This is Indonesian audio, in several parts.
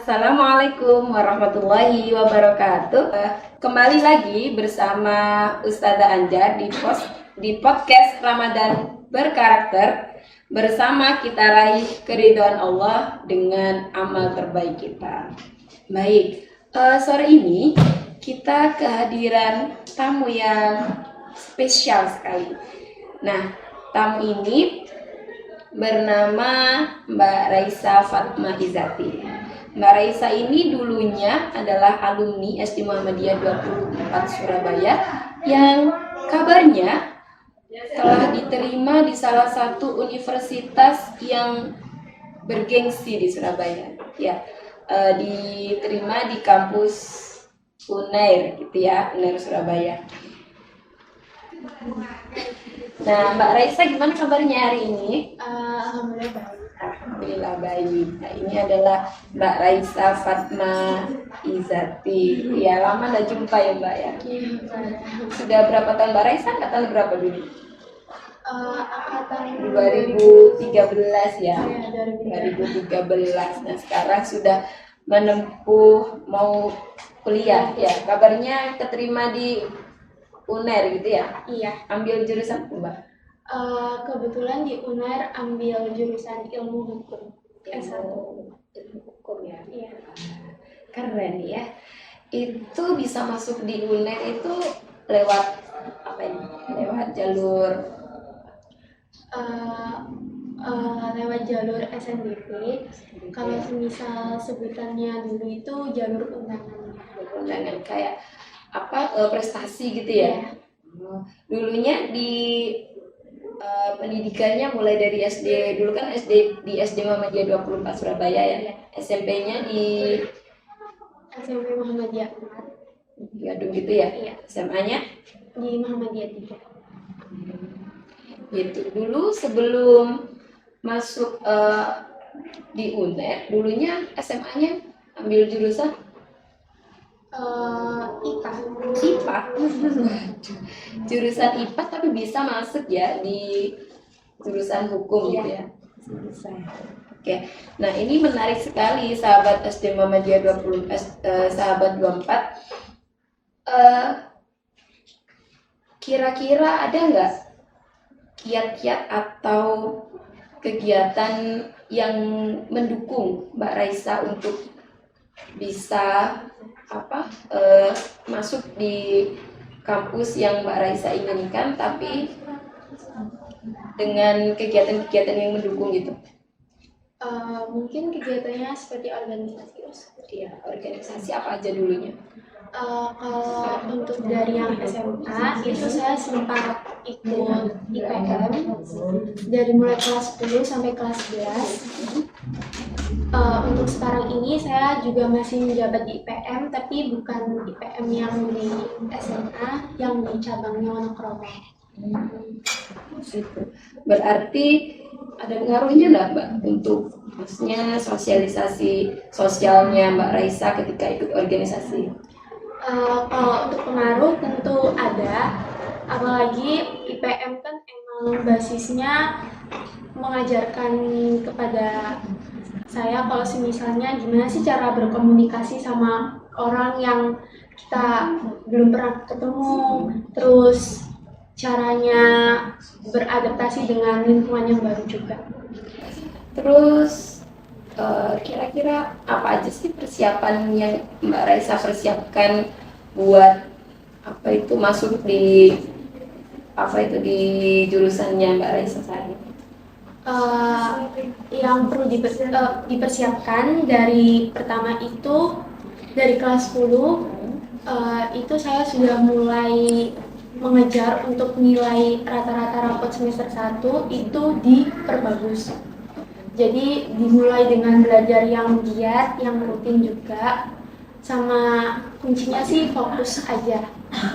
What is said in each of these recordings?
Assalamualaikum warahmatullahi wabarakatuh. Kembali lagi bersama Ustazah Anjar di podcast Ramadan Berkarakter. Bersama kita raih keridhaan Allah dengan amal terbaik kita. Baik, sore ini kita kehadiran tamu yang spesial sekali. Nah, tamu ini bernama Mbak Raisa Fatma Izati. Mbak Raisa ini dulunya adalah alumni SD Muhammadiyah 24 Surabaya yang kabarnya telah diterima di salah satu universitas yang bergengsi di Surabaya. Ya, diterima di kampus Unair gitu ya, Unair Surabaya. Nah, Mbak Raisa gimana kabarnya hari ini? Alhamdulillah baik. Alhamdulillah baik. Nah, ini adalah Mbak Raisa Fatma Izati. Ya, lama gak jumpa ya Mbak ya? Sudah berapa tahun Mbak Raisa? Angkatan berapa dulu? Angkatan 2013 ya? 2013. 2013. Nah, sekarang sudah menempuh mau kuliah ya. Kabarnya keterima di UNER gitu ya? Iya. Ambil jurusan apa Mbak? Kebetulan di UNAIR ambil jurusan ilmu hukum S1. Ilmu hukum ya? Iya. Keren ya. Itu bisa masuk di UNER itu lewat apa ini? Lewat jalur Lewat jalur SNBP. Kalau semisal sebutannya dulu itu jalur undangan. Kayak apa prestasi gitu ya? Dulunya di pendidikannya mulai dari SD, dulu kan di SD Muhammadiyah 24 Surabaya ya. SMP-nya di SMP Muhammadiyah 4. Gadung gitu ya. Iya. SMA-nya Di Muhammadiyah 3. gitu. Dulu sebelum masuk di UNER, dulunya SMA-nya ambil jurusan IPA. IPA. Jurusan IPA tapi bisa masuk ya di jurusan hukum gitu ya. Bisa. Oke. Nah, ini menarik sekali sahabat SD Muhammadiyah 20 sahabat 24. Kira-kira ada nggak kiat-kiat atau kegiatan yang mendukung Mbak Raisa untuk bisa masuk di kampus yang Mbak Raisa inginkan, tapi dengan kegiatan-kegiatan yang mendukung gitu? Mungkin kegiatannya seperti organisasi. Ya, organisasi apa aja dulunya? Kalau untuk dari yang SMA itu saya sempat ikut IPM dari mulai kelas 10 sampai kelas 11. Untuk sekarang ini saya juga masih menjabat di IPM, tapi bukan IPM yang di SMA, yang di cabangnya Wonokromo. Berarti ada pengaruhnya nggak Mbak untuk maksudnya sosialisasi sosialnya Mbak Raisa ketika ikut organisasi? Kalau untuk pengaruh tentu ada, apalagi IPM kan emang basisnya mengajarkan kepada saya kalau misalnya gimana sih cara berkomunikasi sama orang yang kita belum pernah ketemu, terus caranya beradaptasi dengan lingkungan yang baru juga. Terus kira-kira apa aja sih persiapan yang Mbak Raisa persiapkan buat masuk di di jurusannya Mbak Raisa saat ini? Yang perlu dipersiapkan dari pertama itu dari kelas 10 itu saya sudah mulai mengejar untuk nilai rata-rata rapot semester 1 itu diperbagus. Jadi dimulai dengan belajar yang giat, yang rutin juga, sama kuncinya sih fokus aja.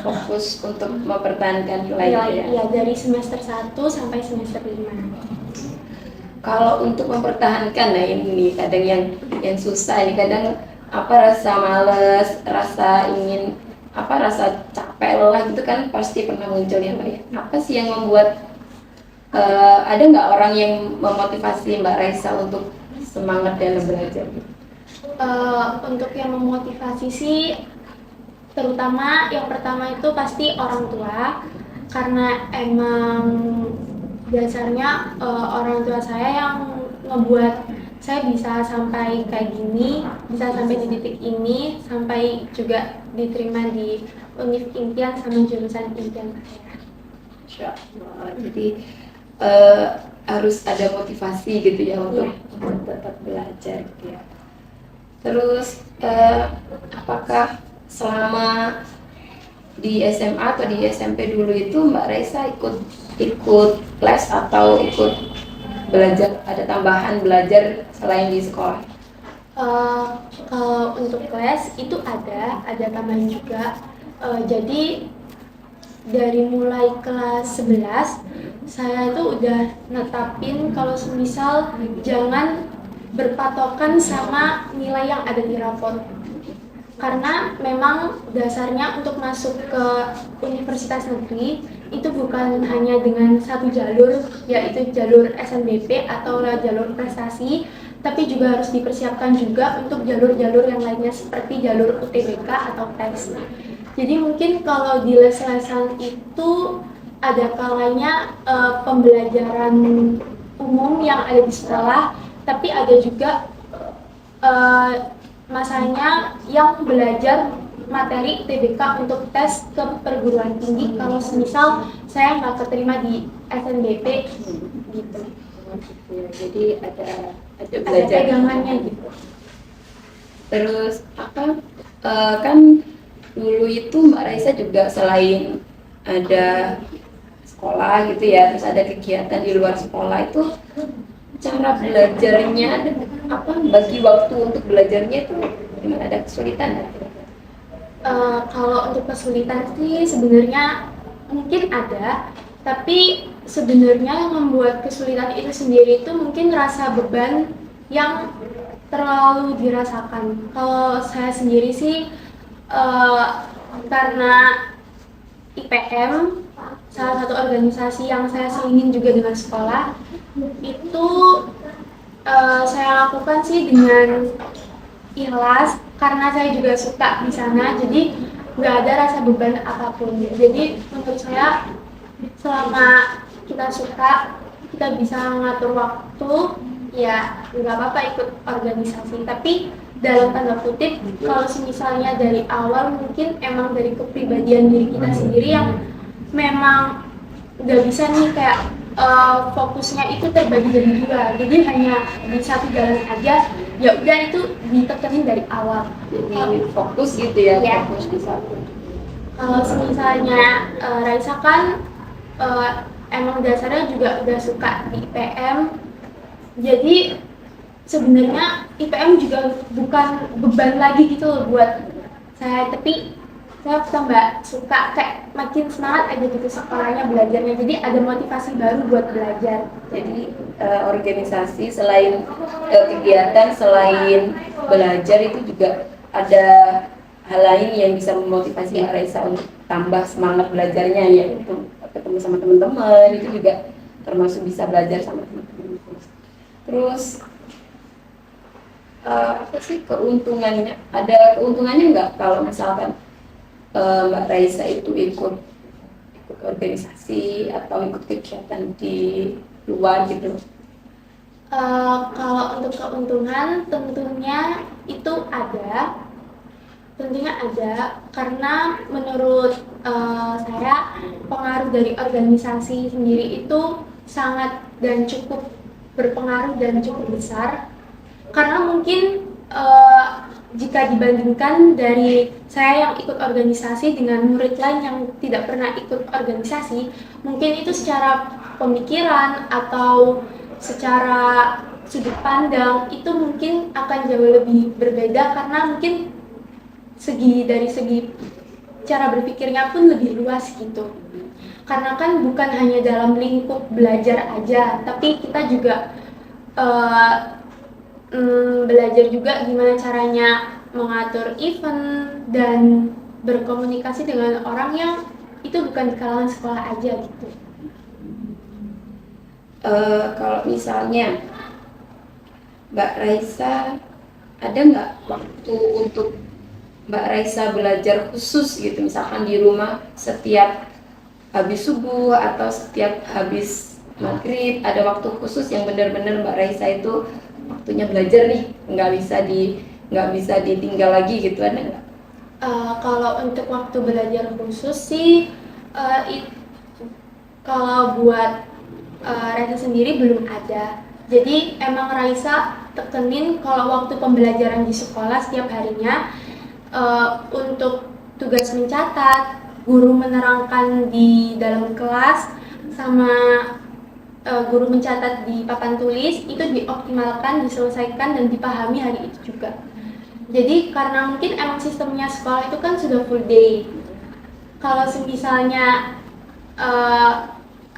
Fokus untuk mempertahankan nilai ya? Iya, dari semester 1 sampai semester 5. Kalau untuk mempertahankan, nah ini kadang yang susah, ini kadang rasa males, rasa ingin rasa capek lelah gitu kan pasti pernah muncul ya Mbak ya. Apa sih yang membuat ada nggak orang yang memotivasi Mbak Raisa untuk semangat dalam belajar? Untuk yang memotivasi sih, terutama yang pertama itu pasti orang tua, karena emang dasarnya orang tua saya yang ngebuat saya bisa sampai kayak gini, bisa sampai di titik ini, sampai juga diterima di univ impian sama jurusan impian saya. Masya Allah. Jadi eh, harus ada motivasi gitu ya untuk tetap belajar gitu ya. Terus apakah selama di SMA atau di SMP dulu itu Mbak Raisa ikut ikut les atau ikut belajar, ada tambahan belajar selain di sekolah? Eh, Kalau untuk kelas itu ada tambahan juga. Jadi dari mulai kelas 11 saya itu udah netapin kalau semisal jangan berpatokan sama nilai yang ada di rapor, karena memang dasarnya untuk masuk ke universitas negeri itu bukan hanya dengan satu jalur, yaitu jalur SNBP atau jalur prestasi, tapi juga harus dipersiapkan juga untuk jalur-jalur yang lainnya seperti jalur UTBK atau tes. Jadi mungkin kalau di les-lesan itu ada kalanya pembelajaran umum yang ada di sekolah, tapi ada juga masanya yang belajar materi TBK untuk tes ke perguruan tinggi kalau semisal saya nggak keterima di SNBP gitu. Ya, jadi ada Ada belajar pegangannya gitu. terus apa kan dulu itu Mbak Raisa juga selain ada sekolah gitu ya, terus ada kegiatan di luar sekolah itu, cara belajarnya apa, bagi waktu untuk belajarnya itu gimana, ada kesulitan nggak? Kalau untuk kesulitan sih sebenarnya mungkin ada, tapi sebenarnya yang membuat kesulitan itu sendiri itu mungkin rasa beban yang terlalu dirasakan. Kalau saya sendiri sih karena IPM, salah satu organisasi yang saya selingin juga dengan sekolah, itu saya lakukan sih dengan ikhlas karena saya juga suka di sana, jadi nggak ada rasa beban apapun. Jadi menurut saya selama kita suka, kita bisa mengatur waktu, ya nggak apa-apa ikut organisasi. Tapi dalam tanda kutip, kalau misalnya dari awal mungkin emang dari kepribadian diri kita sendiri yang memang nggak bisa nih kayak fokusnya itu terbagi jadi dua, jadi hanya di satu jalan aja, ya udah itu ditekenin dari awal. Jadi fokus gitu ya, Ya. fokus di satu. Kalau misalnya Raisa kan emang dasarnya juga udah suka di IPM, jadi sebenarnya IPM juga bukan beban lagi gitu loh buat saya, tapi saya tambah suka, kayak makin semangat aja gitu sekolahnya, belajarnya, jadi ada motivasi baru buat belajar. Jadi organisasi selain kegiatan selain belajar itu juga ada hal lain yang bisa memotivasi Mbak Raisa untuk tambah semangat belajarnya, yaitu ketemu sama teman-teman, itu juga termasuk bisa belajar sama teman-teman. Terus apa sih keuntungannya? Ada keuntungannya nggak kalau misalkan Mbak Raisa itu ikut organisasi atau ikut kegiatan di luar gitu? Kalau untuk keuntungan tentunya ada, karena menurut saya pengaruh dari organisasi sendiri itu sangat dan cukup berpengaruh dan cukup besar, karena mungkin jika dibandingkan dari saya yang ikut organisasi dengan murid lain yang tidak pernah ikut organisasi, mungkin itu secara pemikiran atau secara sudut pandang itu mungkin akan jauh lebih berbeda, karena mungkin dari segi cara berpikirnya pun lebih luas gitu. Karena kan bukan hanya dalam lingkup belajar aja, tapi kita juga belajar juga gimana caranya mengatur event dan berkomunikasi dengan orang yang itu bukan di kalangan sekolah aja gitu. Kalau misalnya Mbak Raisa ada nggak waktu untuk Mbak Raisa belajar khusus gitu, misalkan di rumah setiap habis subuh atau setiap habis maghrib ada waktu khusus yang benar-benar Mbak Raisa itu waktunya belajar nih, nggak bisa ditinggal lagi gitu, ada nggak? Kalau untuk waktu belajar khusus sih, uh, it- kalau buat Raisa sendiri belum ada. Jadi emang Raisa tekenin kalau waktu pembelajaran di sekolah setiap harinya, untuk tugas mencatat, guru menerangkan di dalam kelas, sama guru mencatat di papan tulis itu dioptimalkan, diselesaikan dan dipahami hari itu juga. Jadi karena mungkin emang sistemnya sekolah itu kan sudah full day. Kalau misalnya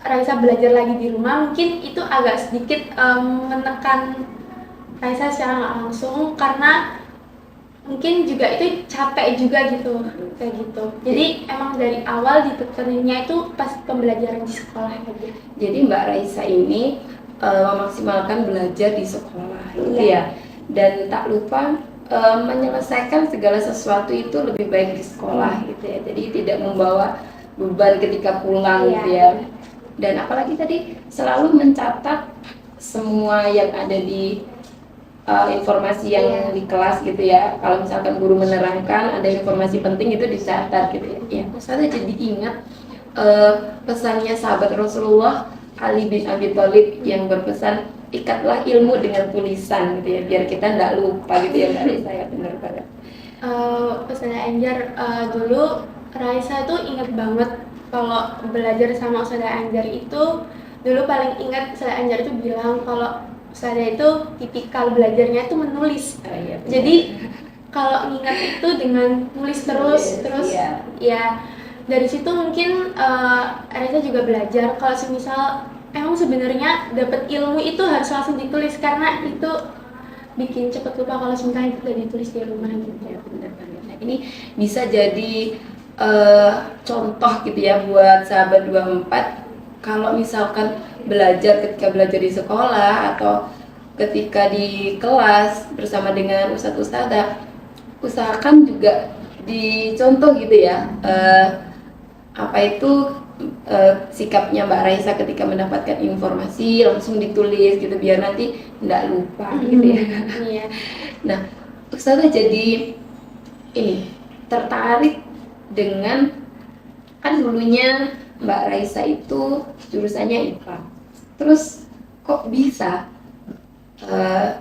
Raisa belajar lagi di rumah, mungkin itu agak sedikit menekan Raisa secara nggak langsung, karena mungkin juga itu capek juga gitu, kayak gitu. Jadi emang dari awal ditekeninnya itu pas pembelajaran di sekolah aja. Jadi Mbak Raisa ini memaksimalkan belajar di sekolah gitu ya, dan tak lupa menyelesaikan segala sesuatu itu lebih baik di sekolah gitu ya, jadi tidak membawa beban ketika pulang gitu ya. Dan apalagi tadi selalu mencatat semua yang ada di informasi yang di kelas gitu ya. Kalau misalkan guru menerangkan ada informasi penting itu dicatat gitu ya. Ya, saya jadi ingat pesannya sahabat Rasulullah Ali bin Abi Thalib yang berpesan, ikatlah ilmu dengan tulisan gitu ya, biar kita nggak lupa gitu ya dari saya, benar banget. Ustazah Anjar, dulu Raisa tuh inget banget kalau belajar sama Ustazah Anjar itu, dulu paling ingat Ustazah Anjar itu bilang kalau Ustazah itu tipikal belajarnya itu menulis. Iya, Jadi kalau ngingat itu dengan nulis terus, iya. ya dari situ mungkin Raisa juga belajar kalau semisal emang sebenarnya dapat ilmu itu harus langsung ditulis, karena itu bikin cepet lupa kalau misalnya itu udah ditulis di rumah gitu. Ya, benar banget. Nah, ini bisa jadi contoh gitu ya buat sahabat 24, kalau misalkan ketika belajar di sekolah atau ketika di kelas bersama dengan ustadz-ustadzah, usahakan juga dicontoh gitu ya, apa itu sikapnya Mbak Raisa ketika mendapatkan informasi langsung ditulis gitu, biar nanti nggak lupa gitu ya. Iya. Nah, Ustazah jadi ini tertarik dengan, kan dulunya Mbak Raisa itu jurusannya IPA, terus kok bisa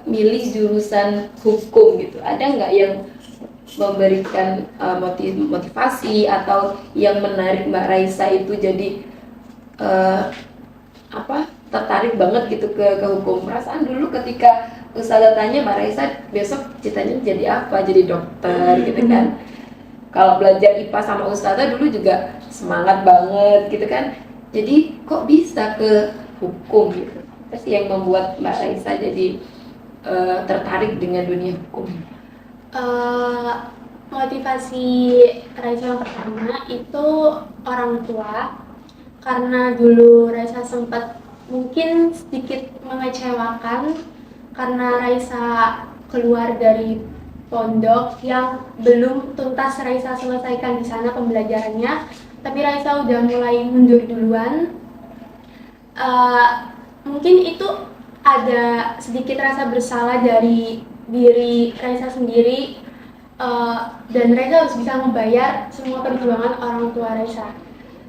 milih jurusan hukum gitu? Ada nggak yang memberikan motivasi atau yang menarik Mbak Raisa itu jadi tertarik banget gitu ke hukum? Perasaan dulu ketika Ustazah tanya Mbak Raisa besok citanya jadi apa, jadi dokter gitu kan. Kalau belajar IPA sama Ustazah dulu juga semangat banget gitu kan. Jadi kok bisa ke hukum gitu? Apa sih yang membuat Mbak Raisa jadi tertarik dengan dunia hukum? Motivasi Raisa yang pertama itu orang tua, karena dulu Raisa sempat mungkin sedikit mengecewakan karena Raisa keluar dari pondok yang belum tuntas Raisa selesaikan di sana pembelajarannya, tapi Raisa udah mulai mundur duluan. Mungkin itu ada sedikit rasa bersalah dari diri Raisa sendiri, dan Raisa harus bisa membayar semua perjuangan orang tua Raisa.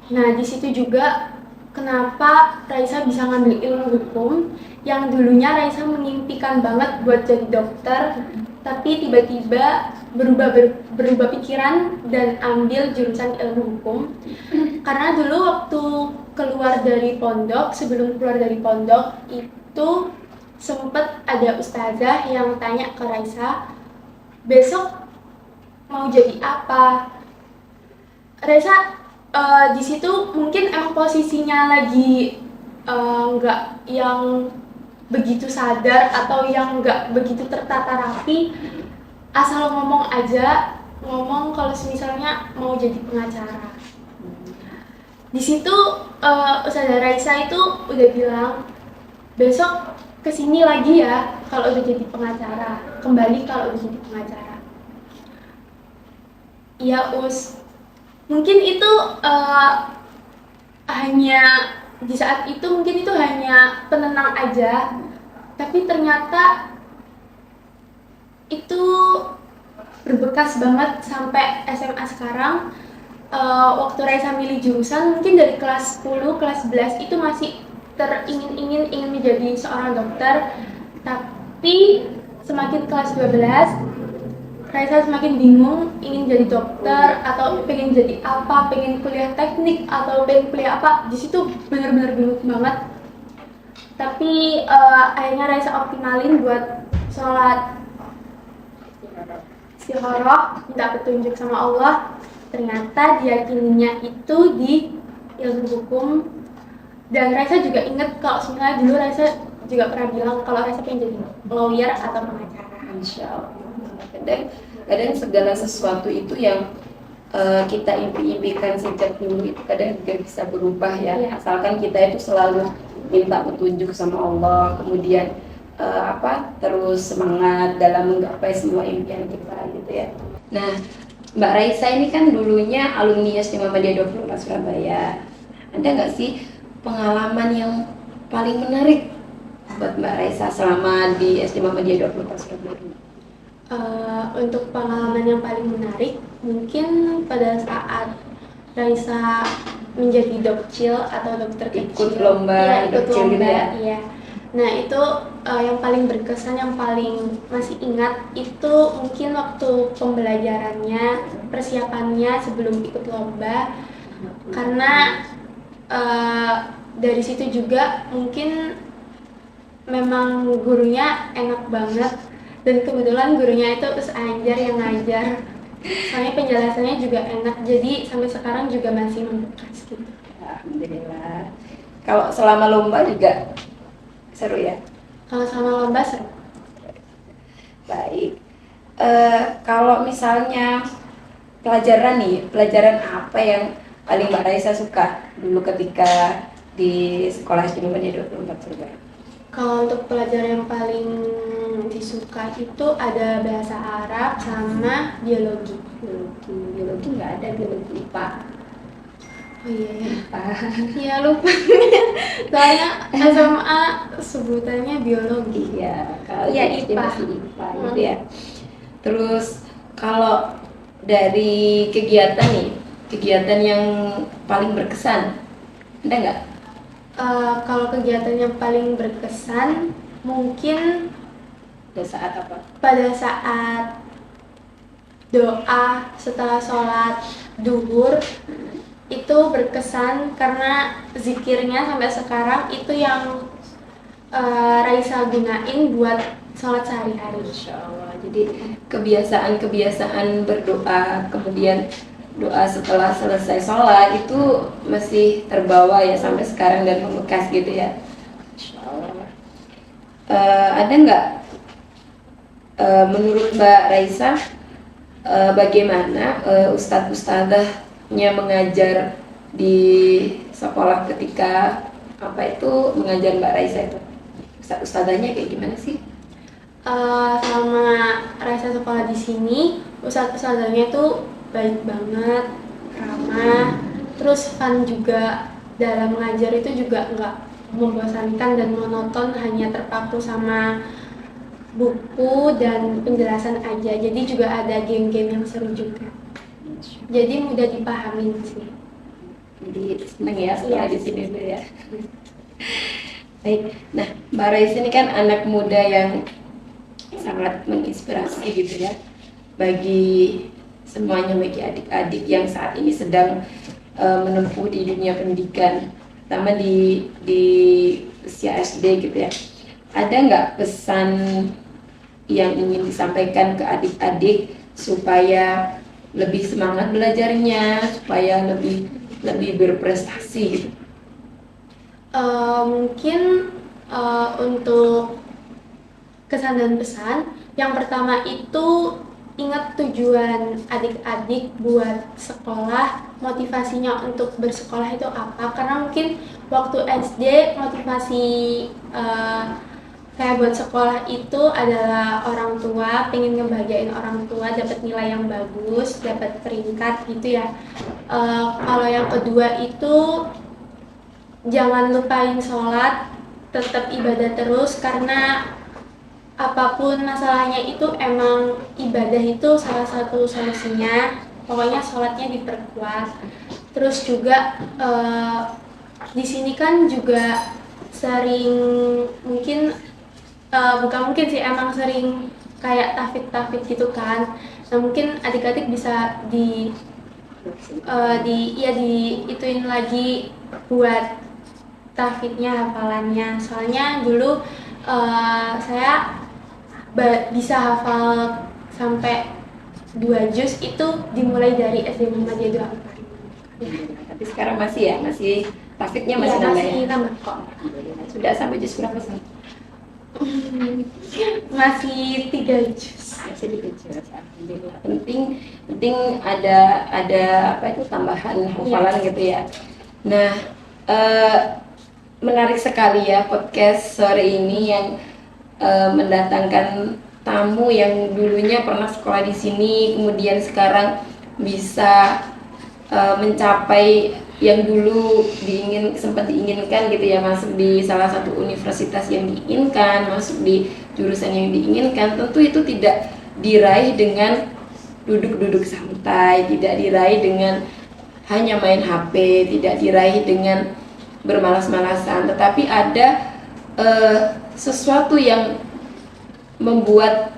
Nah, di situ juga kenapa Raisa bisa ngambil ilmu hukum yang dulunya Raisa mengimpikan banget buat jadi dokter, tapi tiba-tiba berubah pikiran dan ambil jurusan ilmu hukum. Karena dulu waktu sebelum keluar dari pondok itu sempet ada ustazah yang tanya ke Raisa, besok mau jadi apa? Raisa di situ mungkin emang posisinya lagi nggak yang begitu sadar atau yang nggak begitu tertata rapi, asal ngomong kalau misalnya mau jadi pengacara. Di situ Ustazah Raisa itu udah bilang, besok kesini lagi ya kalau udah jadi pengacara, kembali kalau udah jadi pengacara. Iya Us, mungkin itu hanya di saat itu mungkin itu hanya penenang aja, tapi ternyata itu berbekas banget sampai SMA sekarang. Waktu Raisa milih jurusan mungkin dari kelas 10, kelas 11 itu masih ingin menjadi seorang dokter, tapi semakin kelas 12 Raisa semakin bingung ingin jadi dokter atau pengen jadi apa, pengen kuliah teknik atau pengen kuliah apa. Di situ benar-benar bingung banget. Tapi akhirnya Raisa optimalin buat sholat istikharah, minta petunjuk sama Allah. Ternyata diyakininya itu di ilmu hukum. Dan Raisa juga inget kalau sebenarnya dulu Raisa juga pernah bilang kalau Raisa pengen jadi lawyer atau pengacara. Insya Allah. Kadang segala sesuatu itu yang kita impi-impikan sejak dulu itu kadang juga bisa berubah ya. Iya. Asalkan kita itu selalu minta petunjuk sama Allah, kemudian terus semangat dalam menggapai semua impian kita gitu ya. Nah, Mbak Raisa ini kan dulunya alumni SD Muhammadiyah 24 Surabaya. Ada nggak sih pengalaman yang paling menarik buat Mbak Raisa selama di SD Muhammadiyah 24 Surabaya ini? Untuk pengalaman yang paling menarik mungkin pada saat Raisa menjadi dokcil atau dokter kecil. Ikut lomba Iya, ikut dokcil gitu lomba, ya? iya. Nah itu yang paling berkesan, yang paling masih ingat itu mungkin waktu pembelajarannya, persiapannya sebelum ikut lomba. Karena dari situ juga mungkin memang gurunya enak banget, dan kebetulan gurunya itu Us Anjar yang ngajar. Soalnya penjelasannya juga enak, jadi sampai sekarang juga masih membekas gitu. Alhamdulillah. Kalau selama lomba juga seru ya? Kalau sama lomba seru. Baik. Kalau misalnya pelajaran apa yang paling Mbak Raisa suka dulu ketika di sekolah SD Muhammadiyah 24 Surabaya? Kalau untuk pelajaran yang paling disuka itu ada bahasa Arab sama biologi. Biologi nggak ada, biologi IPA. Oh iya ya. IPA. Iya lupa. Soalnya SMA sebutannya biologi. Iya, kalau Iya, di SD IPA. masih IPA gitu ya. Terus kalau dari kegiatan yang paling berkesan, ada nggak? Kalau kegiatan yang paling berkesan mungkin Pada saat apa? pada saat doa setelah sholat duhur. Itu berkesan karena zikirnya sampai sekarang itu yang Raisa gunain buat sholat sehari-hari. Insya Allah. Jadi kebiasaan berdoa, kemudian doa setelah selesai sholat itu masih terbawa ya sampai sekarang dan membekas gitu ya. Insya Allah. Ada nggak menurut Mbak Raisa bagaimana ustadz-ustadzahnya mengajar di sekolah ketika mengajar Mbak Raisa itu? Ustadz-ustadzahnya kayak gimana sih? Selama Raisa sekolah di sini, ustadz-ustadzanya tuh baik banget, ramah, terus fun juga. Dalam mengajar itu juga nggak membosankan dan monoton, hanya terpaku sama buku dan penjelasan aja. Jadi juga ada game-game yang seru juga. Jadi mudah dipahamin sih. Jadi seneng ya sekolah Iya. di sini tuh ya. Baik, nah Mbak Raisa ini kan anak muda yang sangat menginspirasi gitu ya bagi semuanya, bagi adik-adik yang saat ini sedang menempuh di dunia pendidikan, terutama di usia SD gitu ya. Ada nggak pesan yang ingin disampaikan ke adik-adik supaya lebih semangat belajarnya, supaya lebih berprestasi gitu? Mungkin untuk kesan dan pesan, yang pertama itu ingat tujuan adik-adik buat sekolah, motivasinya untuk bersekolah itu apa. Karena mungkin waktu SD motivasi kayak buat sekolah itu adalah orang tua, pengen ngebahagiain orang tua, dapat nilai yang bagus, dapat peringkat gitu ya. Kalau yang kedua itu jangan lupain sholat, tetap ibadah terus karena apapun masalahnya itu emang ibadah itu salah satu solusinya. Pokoknya sholatnya diperkuat. Terus juga di sini kan juga sering mungkin bukan mungkin sih emang sering kayak tafid gitu kan. Nah mungkin adik-adik bisa di ituin lagi buat tahfidnya, hafalannya. Soalnya dulu saya bisa hafal sampai 2 juz itu dimulai dari SD Muhammadiyah 24. Tapi sekarang masih ya, masih tahfidnya masih Ya, nambah masih ya? nambah kok. Sudah sampai juz berapa sih? Masih 3 juz. Masih di juz. Alhamdulillah. Penting ada apa itu tambahan hafalan gitu ya. Nah, menarik sekali ya podcast sore ini yang mendatangkan tamu yang dulunya pernah sekolah di sini, kemudian sekarang bisa mencapai yang dulu sempat diinginkan gitu ya, masuk di salah satu universitas yang diinginkan, masuk di jurusan yang diinginkan. Tentu itu tidak diraih dengan duduk-duduk santai, tidak diraih dengan hanya main HP, tidak diraih dengan bermalas-malasan, tetapi ada sesuatu yang membuat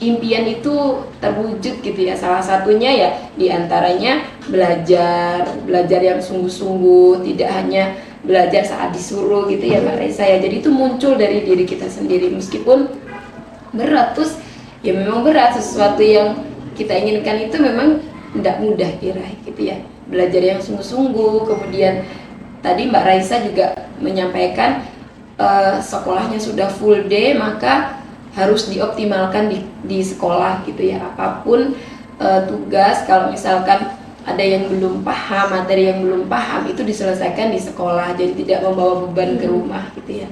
impian itu terwujud gitu ya. Salah satunya ya diantaranya belajar yang sungguh-sungguh, tidak hanya belajar saat disuruh gitu ya Mbak Raisa ya. Jadi itu muncul dari diri kita sendiri, meskipun berat, terus ya memang berat, sesuatu yang kita inginkan itu memang tidak mudah diraih gitu ya. Belajar yang sungguh-sungguh, kemudian tadi Mbak Raisa juga menyampaikan sekolahnya sudah full day, maka harus dioptimalkan di sekolah gitu ya. Apapun tugas, kalau misalkan ada yang belum paham, materi yang belum paham, itu diselesaikan di sekolah, jadi tidak membawa beban ke rumah gitu ya.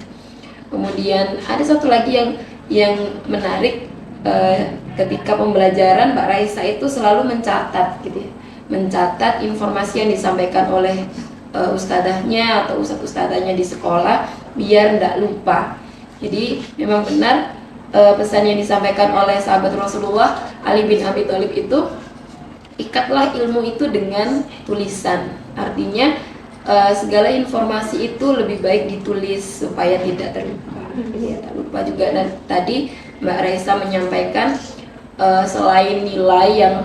Kemudian ada satu lagi yang menarik, ketika pembelajaran Mbak Raisa itu selalu mencatat gitu ya, mencatat informasi yang disampaikan oleh ustadzahnya atau ustadz-ustadzahnya di sekolah biar tidak lupa. Jadi memang benar pesan yang disampaikan oleh sahabat Rasulullah Ali bin Abi Thalib itu, ikatlah ilmu itu dengan tulisan. Artinya segala informasi itu lebih baik ditulis supaya tidak terlupa. Ya, tak lupa juga. Dan tadi Mbak Raisa menyampaikan selain nilai yang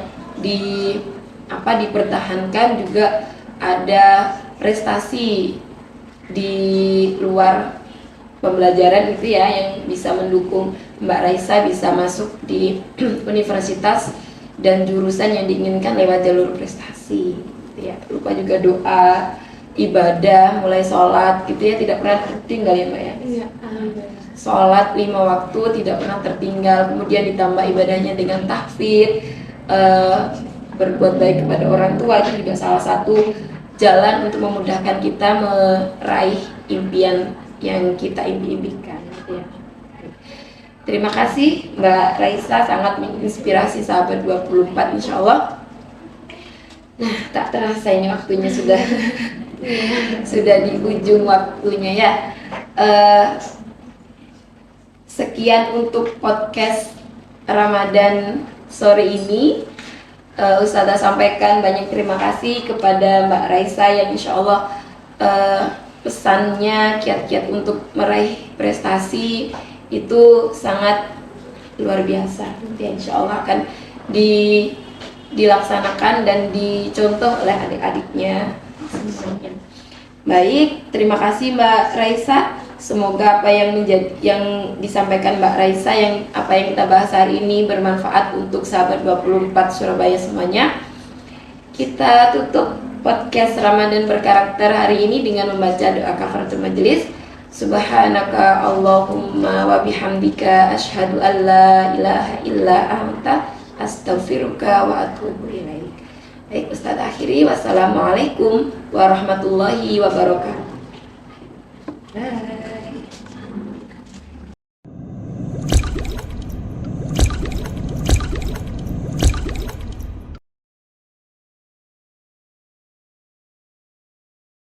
dipertahankan, juga ada prestasi di luar pembelajaran gitu ya, yang bisa mendukung Mbak Raisa bisa masuk di universitas dan jurusan yang diinginkan lewat jalur prestasi gitu ya. Lupa juga doa, ibadah, mulai sholat gitu ya, tidak pernah tertinggal ya Mbak ya. Iya, Sholat 5 waktu tidak pernah tertinggal, kemudian ditambah ibadahnya dengan tahfidz, berbuat baik kepada orang tua, itu juga salah satu jalan untuk memudahkan kita meraih impian yang kita impikan gitu ya. Terima kasih Mbak Raisa, sangat menginspirasi sahabat 24 insya Allah. Nah, tak terasa ini waktunya sudah sudah di ujung waktunya ya. Sekian untuk podcast Ramadan sore ini. Ustazah sampaikan banyak terima kasih kepada Mbak Raisa yang insya Allah pesannya, kiat-kiat untuk meraih prestasi itu sangat luar biasa. Nanti insya Allah akan dilaksanakan dan dicontoh oleh adik-adiknya. Baik, terima kasih Mbak Raisa. Semoga apa yang disampaikan Mbak Raisa, apa yang kita bahas hari ini bermanfaat untuk sahabat 24 Surabaya semuanya. Kita tutup podcast Ramadan berkarakter hari ini dengan membaca doa kafaratul majelis. Subhanaka Allahumma wa bihamdika asyhadu an la ilaha illa anta astaghfiruka wa atubu ilaik. Baik, Ustaz akhiri, wassalamualaikum warahmatullahi wabarakatuh. Bye.